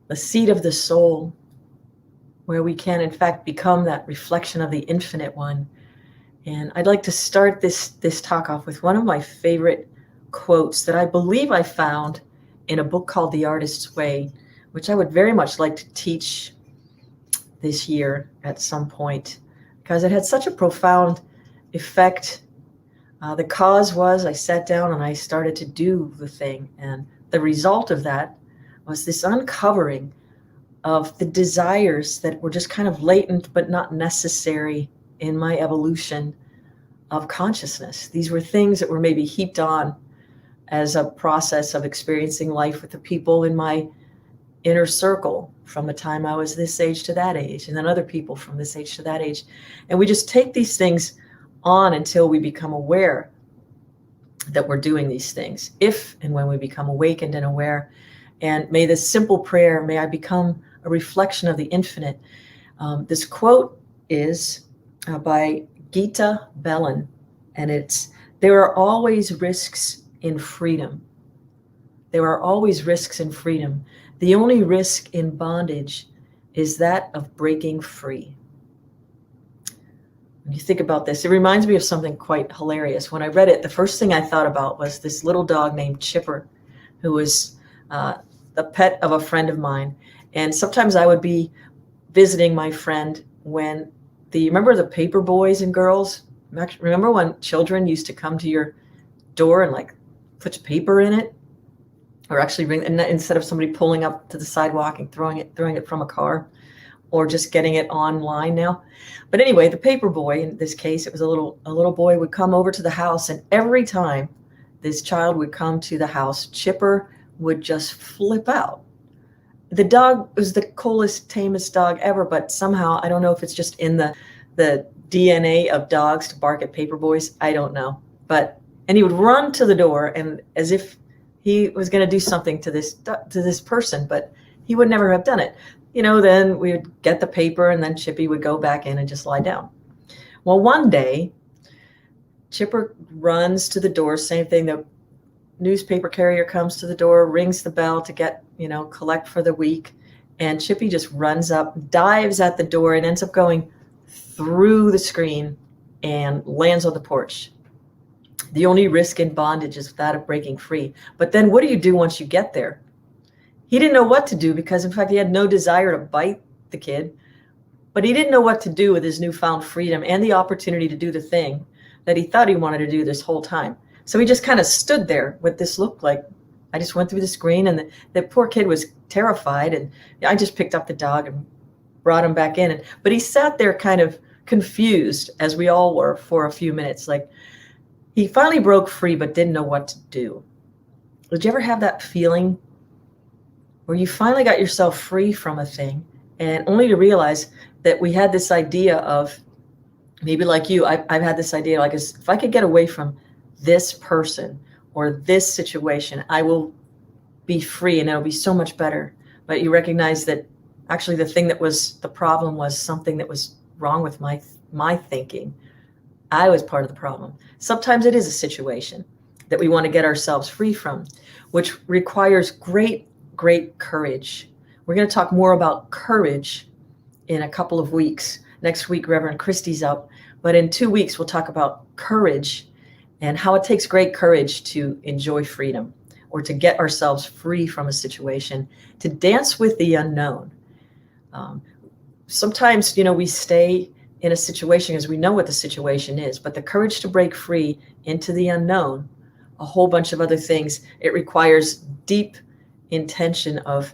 the seat of the soul, where we can in fact become that reflection of the infinite one. And I'd like to start this talk off with one of my favorite quotes that I believe I found in a book called The Artist's Way, which I would very much like to teach this year at some point, because it had such a profound effect. The cause was I sat down and I started to do the thing, and the result of that was this uncovering of the desires that were just kind of latent but not necessary in my evolution of consciousness. These were things that were maybe heaped on as a process of experiencing life with the people in my inner circle from the time I was this age to that age, and then other people from this age to that age. And we just take these things on until we become aware that we're doing these things, if and when we become awakened and aware. And may this simple prayer, may I become a reflection of the infinite. This quote is by Gita Bellin, and it's, there are always risks in freedom. There are always risks in freedom. The only risk in bondage is that of breaking free. When you think about this, it reminds me of something quite hilarious. When I read it, the first thing I thought about was this little dog named Chipper, who was the pet of a friend of mine. And sometimes I would be visiting my friend when remember the paper boys and girls? Remember when children used to come to your door and like put paper in it? Or actually bring, and instead of somebody pulling up to the sidewalk and throwing it from a car, or just getting it online now. But anyway, the paper boy, in this case, it was a little boy, would come over to the house, and every time this child would come to the house, Chipper would just flip out. The dog was the coolest, tamest dog ever, but somehow, I don't know if it's just in the DNA of dogs to bark at paper boys. I don't know. And he would run to the door, and as if he was going to do something to this person, but he would never have done it. Then we would get the paper, and then Chippy would go back in and just lie down. Well, one day, Chipper runs to the door, same thing. The newspaper carrier comes to the door, rings the bell to get, collect for the week. And Chippy just runs up, dives at the door, and ends up going through the screen and lands on the porch. The only risk in bondage is that of breaking free. But then what do you do once you get there? He didn't know what to do, because in fact, he had no desire to bite the kid, but he didn't know what to do with his newfound freedom and the opportunity to do the thing that he thought he wanted to do this whole time. So he just kind of stood there with this look like, I just went through the screen, and the poor kid was terrified. And I just picked up the dog and brought him back in. But he sat there kind of confused, as we all were, for a few minutes. Like, he finally broke free, but didn't know what to do. Did you ever have that feeling where you finally got yourself free from a thing, and only to realize that we had this idea of, maybe like you, I've had this idea, like, if I could get away from this person or this situation, I will be free and it'll be so much better. But you recognize that actually the thing that was the problem was something that was wrong with my thinking. I was part of the problem. Sometimes it is a situation that we want to get ourselves free from, which requires great courage. We're going to talk more about courage in a couple of weeks. Next week, Reverend Christie's up, but in 2 weeks, we'll talk about courage and how it takes great courage to enjoy freedom, or to get ourselves free from a situation, to dance with the unknown. Sometimes, we stay in a situation because we know what the situation is, but the courage to break free into the unknown, a whole bunch of other things, it requires deep intention of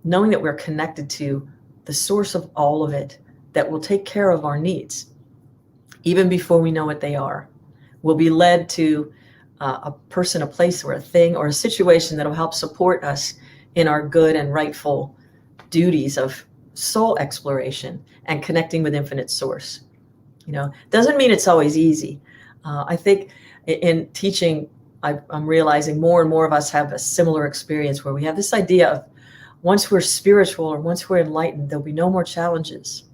knowing that we're connected to the source of all of it, that will take care of our needs even before we know what they are. We'll be led to a person, a place, or a thing, or a situation that will help support us in our good and rightful duties of soul exploration and connecting with infinite source. Doesn't mean it's always easy. I think in teaching, I'm realizing more and more of us have a similar experience, where we have this idea of, once we're spiritual or once we're enlightened, there'll be no more challenges.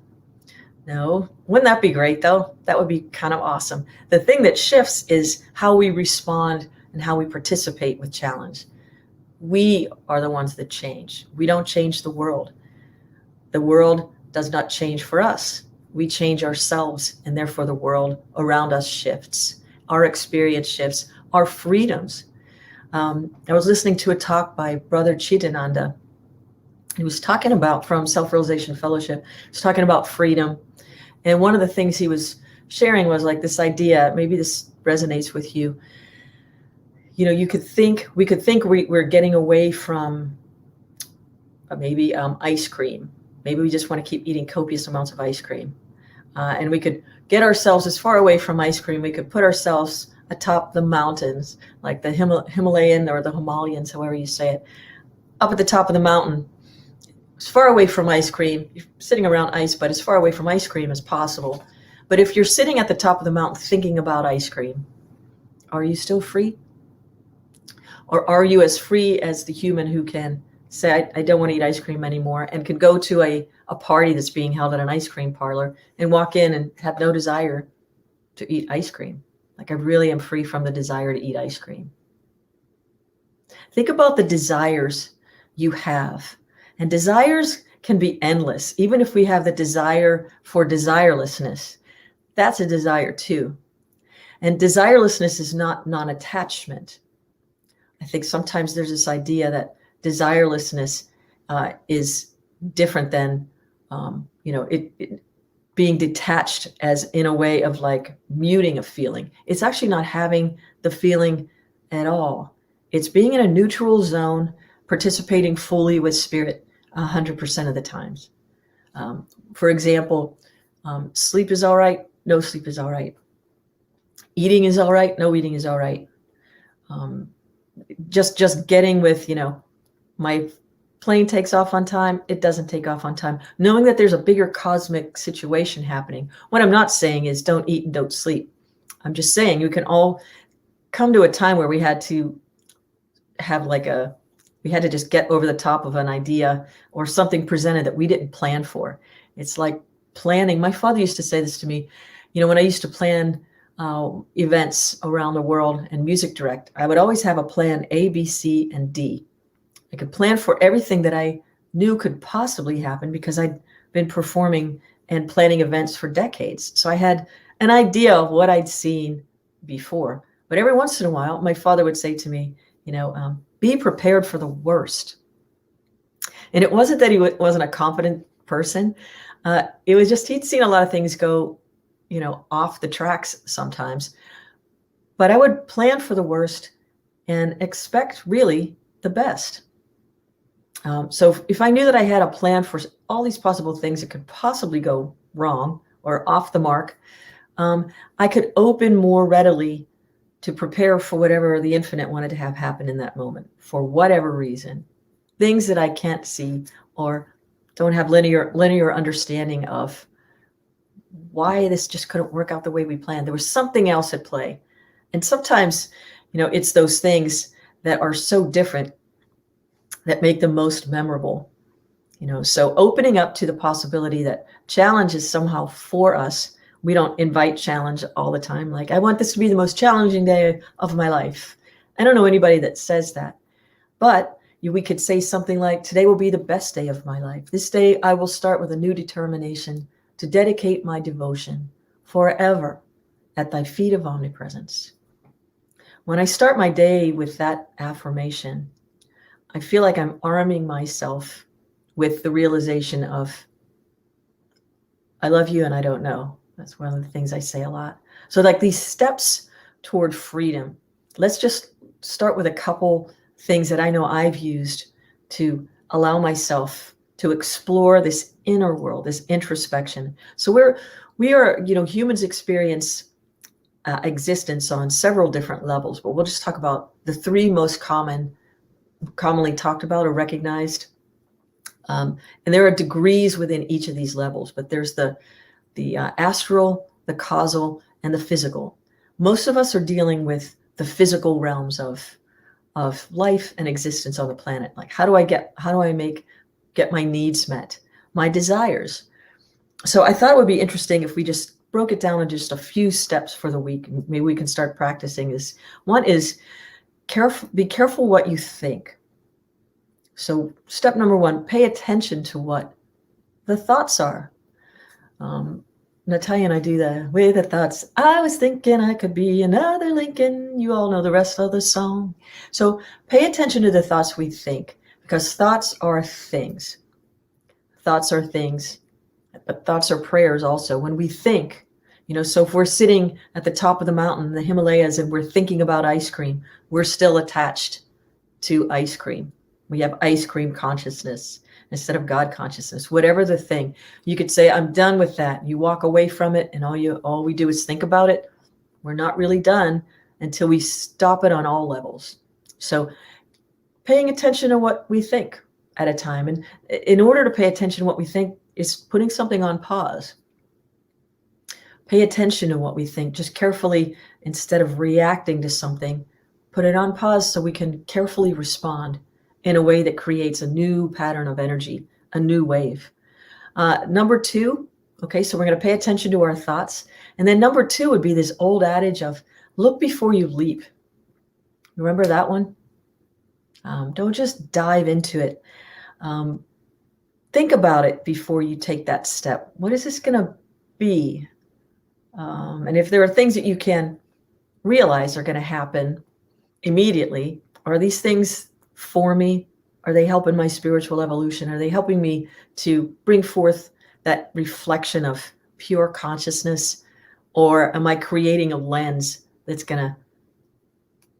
No, wouldn't that be great though? That would be kind of awesome. The thing that shifts is how we respond and how we participate with challenge. We are the ones that change. We don't change the world. The world does not change for us. We change ourselves, and therefore the world around us shifts. Our experience shifts. Our freedoms. I was listening to a talk by Brother Chidananda. He was talking about, from Self-Realization Fellowship, he was talking about freedom. And one of the things he was sharing was like this idea, maybe this resonates with you. You know, we could think we're getting away from maybe ice cream. Maybe we just want to keep eating copious amounts of ice cream. And we could get ourselves as far away from ice cream. We could put ourselves atop the mountains, like the Himalayan or the Himalayas, however you say it, up at the top of the mountain, as far away from ice cream. You're sitting around ice, but as far away from ice cream as possible. But if you're sitting at the top of the mountain thinking about ice cream, are you still free? Or are you as free as the human who can say, I don't want to eat ice cream anymore, and can go to a party that's being held at an ice cream parlor and walk in and have no desire to eat ice cream? Like, I really am free from the desire to eat ice cream. Think about the desires you have. And desires can be endless. Even if we have the desire for desirelessness, that's a desire too. And desirelessness is not non-attachment. I think sometimes there's this idea that desirelessness is different than, it being detached, as in a way of like muting a feeling. It's actually not having the feeling at all. It's being in a neutral zone, participating fully with spirit 100% of the times. For example, sleep is all right, no sleep is all right. Eating is all right, no eating is all right. Just getting with, my plane takes off on time, it doesn't take off on time. Knowing that there's a bigger cosmic situation happening. What I'm not saying is don't eat and don't sleep. I'm just saying you can all come to a time where we had to have we had to just get over the top of an idea or something presented that we didn't plan for. It's like planning. My father used to say this to me, when I used to plan events around the world and music direct, I would always have a plan A, B, C, and D. I could plan for everything that I knew could possibly happen because I'd been performing and planning events for decades. So I had an idea of what I'd seen before. But every once in a while, my father would say to me, be prepared for the worst. And it wasn't that he wasn't a confident person. It was just he'd seen a lot of things go, off the tracks sometimes. But I would plan for the worst and expect really the best. So if I knew that I had a plan for all these possible things that could possibly go wrong or off the mark, I could open more readily to prepare for whatever the infinite wanted to have happen in that moment, for whatever reason. Things that I can't see or don't have linear understanding of why this just couldn't work out the way we planned. There was something else at play. And sometimes, it's those things that are so different that make them most memorable. So opening up to the possibility that challenge is somehow for us. We don't invite challenge all the time. Like, I want this to be the most challenging day of my life. I don't know anybody that says that, but we could say something like, today will be the best day of my life. This day I will start with a new determination to dedicate my devotion forever at thy feet of omnipresence. When I start my day with that affirmation, I feel like I'm arming myself with the realization of, I love you and I don't know. That's one of the things I say a lot. So like these steps toward freedom, let's just start with a couple things that I know I've used to allow myself to explore this inner world, this introspection. So we are, humans experience existence on several different levels, but we'll just talk about the three most commonly talked about or recognized. And there are degrees within each of these levels, but there's the astral, the causal, and the physical. Most of us are dealing with the physical realms of life and existence on the planet. Like, how do I get my needs met, my desires? So I thought it would be interesting if we just broke it down in just a few steps for the week. Maybe we can start practicing this. One is be careful what you think. So step number one, pay attention to what the thoughts are. Natalia and I do that with the thoughts. I was thinking I could be another Lincoln. You all know the rest of the song. So pay attention to the thoughts we think, because thoughts are things. Thoughts are things, but thoughts are prayers also. When we think, so if we're sitting at the top of the mountain in the Himalayas and we're thinking about ice cream, we're still attached to ice cream. We have ice cream consciousness instead of God consciousness. Whatever the thing, you could say, I'm done with that. You walk away from it and all we do is think about it. We're not really done until we stop it on all levels. So paying attention to what we think at a time. And in order to pay attention to what we think is putting something on pause. Pay attention to what we think, just carefully, instead of reacting to something, put it on pause so we can carefully respond in a way that creates a new pattern of energy, a new wave. Number two, okay, so we're going to pay attention to our thoughts. And then number two would be this old adage of look before you leap. Remember that one? Don't just dive into it. Think about it before you take that step. What is this going to be? And if there are things that you can realize are going to happen immediately, are these things for me? Are they helping my spiritual evolution? Are they helping me to bring forth that reflection of pure consciousness? Or am I creating a lens that's going to,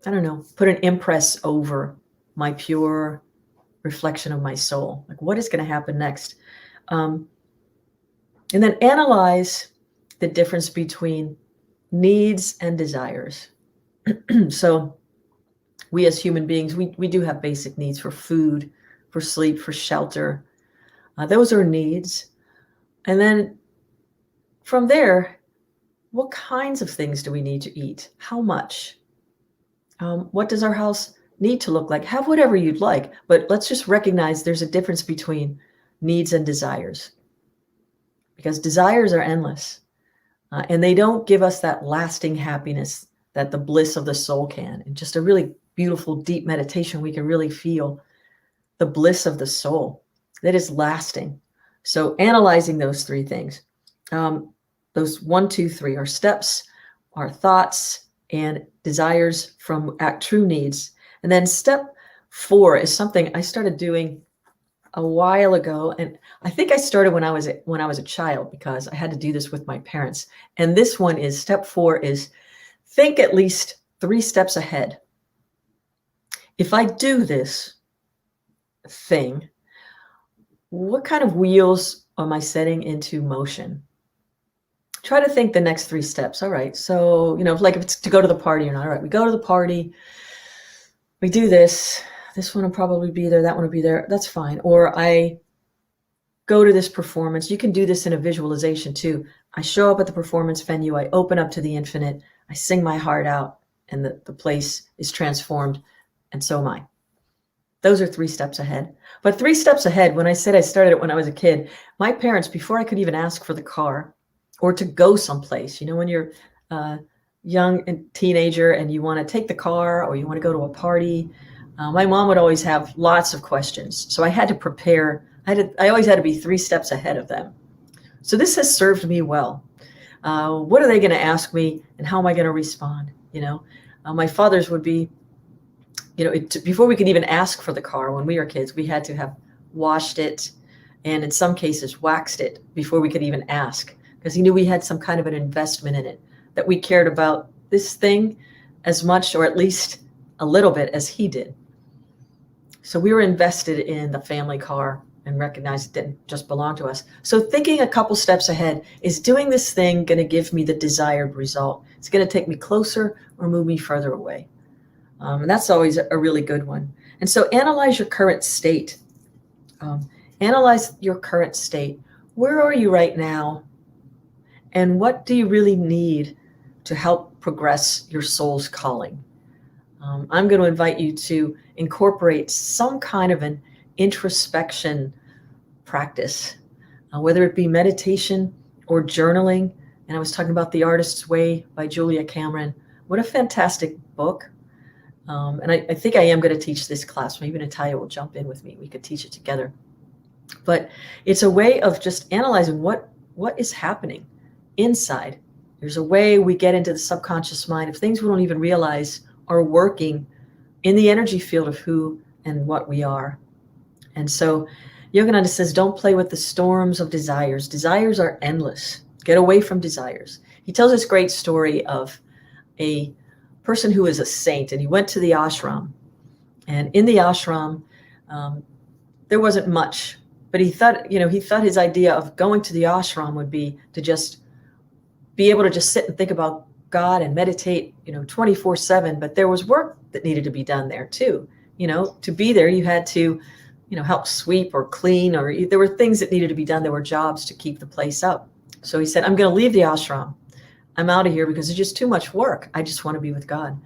I don't know, put an impress over my pure reflection of my soul? Like, what is going to happen next? And then analyze the difference between needs and desires. So we as human beings, we do have basic needs for food, for sleep, for shelter. Those are needs. And then from there, what kinds of things do we need to eat? How much? What does our house need to look like? Have whatever you'd like, but let's just recognize there's a difference between needs and desires, because desires are endless, and they don't give us that lasting happiness that the bliss of the soul can. In just a really beautiful, deep meditation, we can really feel the bliss of the soul that is lasting. So analyzing those three things, those 1, 2, 3 are steps, our thoughts and desires from true needs. And then step 4 is something I started doing a while ago. And I think I started when I was a child, because I had to do this with my parents. And this one is, step 4 is think at least 3 steps ahead. If I do this thing, what kind of wheels am I setting into motion? Try to think the next 3 steps. All right. So, like if it's to go to the party or not. All right, we go to the party. We do this. This one will probably be there. That one will be there. That's fine. Or I go to this performance. You can do this in a visualization too. I show up at the performance venue. I open up to the infinite. I sing my heart out, and the place is transformed. And so am I. Those are 3 steps ahead. But 3 steps ahead, when I said I started it when I was a kid, my parents, before I could even ask for the car or to go someplace, when you're young and teenager and you want to take the car or you want to go to a party, my mom would always have lots of questions. So I had to prepare. I always had to be 3 steps ahead of them. So this has served me well. What are they going to ask me, and how am I going to respond? My father's would be, before we could even ask for the car when we were kids, we had to have washed it and in some cases waxed it before we could even ask, because he knew we had some kind of an investment in it, that we cared about this thing as much, or at least a little bit, as he did. So we were invested in the family car and recognized it didn't just belong to us. So thinking a couple steps ahead, is doing this thing going to give me the desired result? It's going to take me closer or move me further away. And that's always a really good one. And so analyze your current state. Analyze your current state. Where are you right now? And what do you really need to help progress your soul's calling? I'm going to invite you to incorporate some kind of an introspection practice, whether it be meditation or journaling. And I was talking about The Artist's Way by Julia Cameron. What a fantastic book. And I think I am going to teach this class. Maybe Natalia will jump in with me. We could teach it together. But it's a way of just analyzing what is happening inside. There's a way we get into the subconscious mind of things we don't even realize are working in the energy field of who and what we are. And so Yogananda says, don't play with the storms of desires. Desires are endless. Get away from desires. He tells this great story of a person who is a saint, and he went to the ashram. And in the ashram, there wasn't much, but he thought his idea of going to the ashram would be to just be able to just sit and think about God and meditate, 24/7. But there was work that needed to be done there too. To be there, you had to, help sweep or clean, or there were things that needed to be done. There were jobs to keep the place up. So he said, I'm going to leave the ashram. I'm out of here because it's just too much work. I just want to be with God.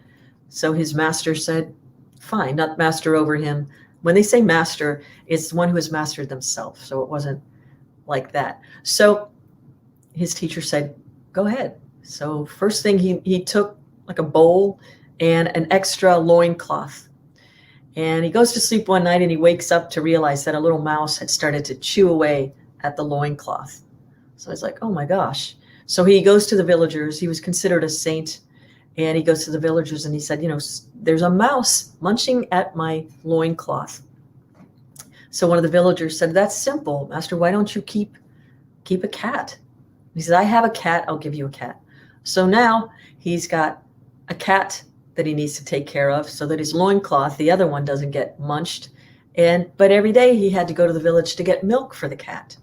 So his master said, fine, not master over him. When they say master, it's one who has mastered themselves. So it wasn't like that. So his teacher said, go ahead. So first thing he took like a bowl and an extra loincloth. And he goes to sleep one night and he wakes up to realize that a little mouse had started to chew away at the loincloth. So he's like, oh my gosh. So he goes to the villagers. He was considered a saint. And he goes to the villagers and he said, there's a mouse munching at my loincloth. So one of the villagers said, that's simple, Master. Why don't you keep a cat? He said, I have a cat. I'll give you a cat. So now he's got a cat that he needs to take care of so that his loincloth, the other one, doesn't get munched. But every day he had to go to the village to get milk for the cat.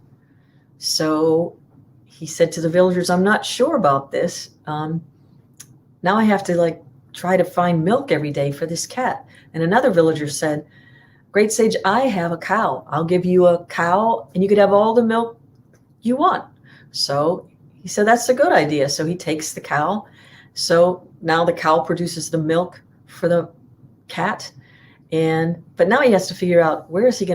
So he said to the villagers, I'm not sure about this. Now I have to try to find milk every day for this cat. And another villager said, great sage, I have a cow. I'll give you a cow and you could have all the milk you want. So he said, that's a good idea. So he takes the cow. So now the cow produces the milk for the cat. But now he has to figure out how's he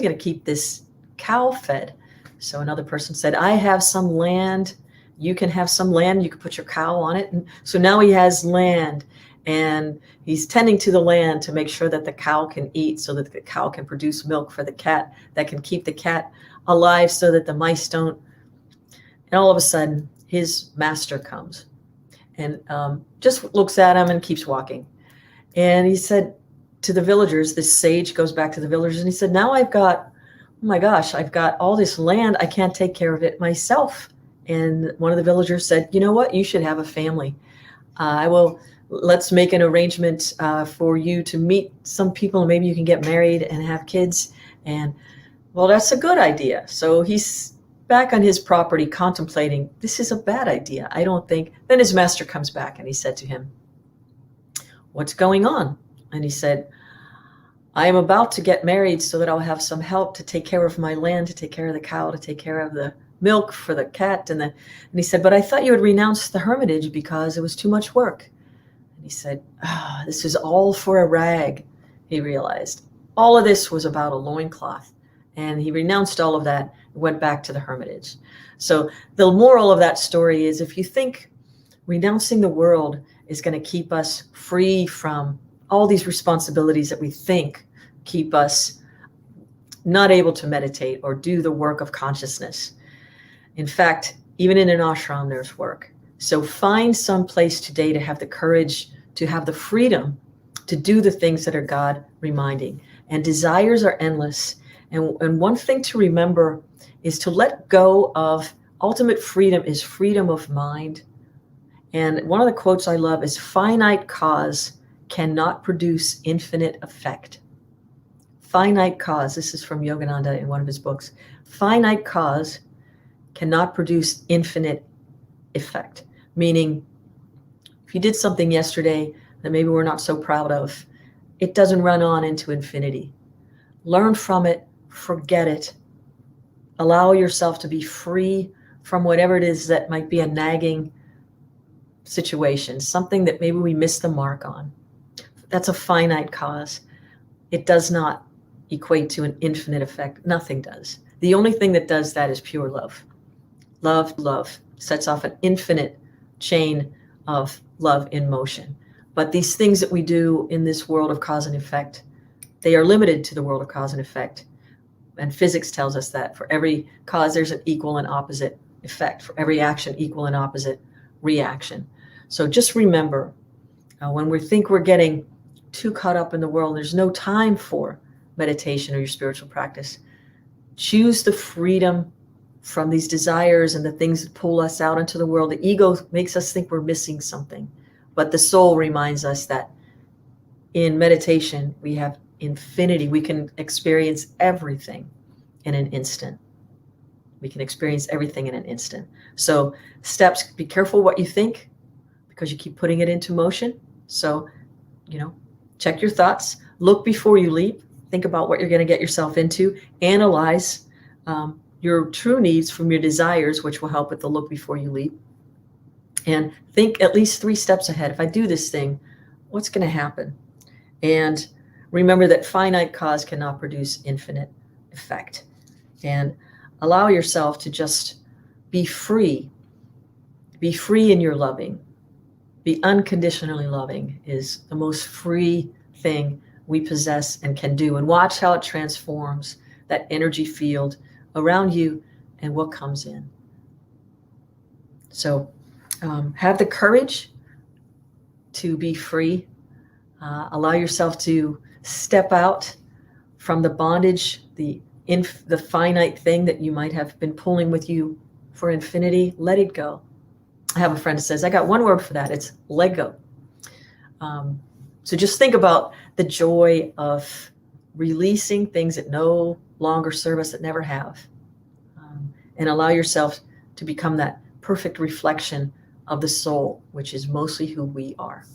going to keep this cow fed? So another person said, I have some land. You can have some land. You can put your cow on it. And so now he has land and he's tending to the land to make sure that the cow can eat so that the cow can produce milk for the cat that can keep the cat alive so that the mice don't. And all of a sudden his master comes and just looks at him and keeps walking. And he said to the villagers, this sage goes back to the villagers and he said, now I've got all this land. I can't take care of it myself. And one of the villagers said, you know what? You should have a family. Let's make an arrangement for you to meet some people. Maybe you can get married and have kids. And well, that's a good idea. So he's back on his property contemplating, this is a bad idea. I don't think. Then his master comes back and he said to him, what's going on? And he said, I am about to get married so that I'll have some help to take care of my land, to take care of the cow, to take care of the milk for the cat. And he said, but I thought you would renounce the hermitage because it was too much work. And he said, this is all for a rag. He realized all of this was about a loincloth. And he renounced all of that and went back to the hermitage. So the moral of that story is, if you think renouncing the world is going to keep us free from all these responsibilities that we think keep us not able to meditate or do the work of consciousness. In fact, even in an ashram, there's work. So find some place today to have the courage, to have the freedom to do the things that are God reminding. And desires are endless. And one thing to remember is to let go of ultimate freedom is freedom of mind. And one of the quotes I love is, finite cause cannot produce infinite effect. Finite cause, this is from Yogananda in one of his books, finite cause cannot produce infinite effect. Meaning, if you did something yesterday that maybe we're not so proud of, it doesn't run on into infinity. Learn from it, forget it. Allow yourself to be free from whatever it is that might be a nagging situation, something that maybe we missed the mark on. That's a finite cause. It does not equate to an infinite effect. Nothing does. The only thing that does that is pure love. Love sets off an infinite chain of love in motion. But these things that we do in this world of cause and effect, they are limited to the world of cause and effect. And physics tells us that for every cause, there's an equal and opposite effect. For every action, equal and opposite reaction. So just remember, when we think we're getting too caught up in the world, there's no time for meditation or your spiritual practice. Choose the freedom from these desires and the things that pull us out into the world. The ego makes us think we're missing something, but the soul reminds us that in meditation, we have infinity. We can experience everything in an instant. We can experience everything in an instant. So steps, be careful what you think, because you keep putting it into motion. So, check your thoughts, look before you leap, think about what you're going to get yourself into, analyze your true needs from your desires, which will help with the look before you leap, and think at least 3 steps ahead. If I do this thing, what's going to happen? And remember that finite cause cannot produce infinite effect. And allow yourself to just be free. Be free in your loving. Be unconditionally loving is the most free thing we possess and can do. And watch how it transforms that energy field around you and what comes in. So have the courage to be free. Allow yourself to step out from the bondage, the finite thing that you might have been pulling with you for infinity. Let it go. I have a friend that says, I got one word for that. It's let go. So just think about the joy of releasing things that no longer serve us, that never have. And allow yourself to become that perfect reflection of the soul, which is mostly who we are.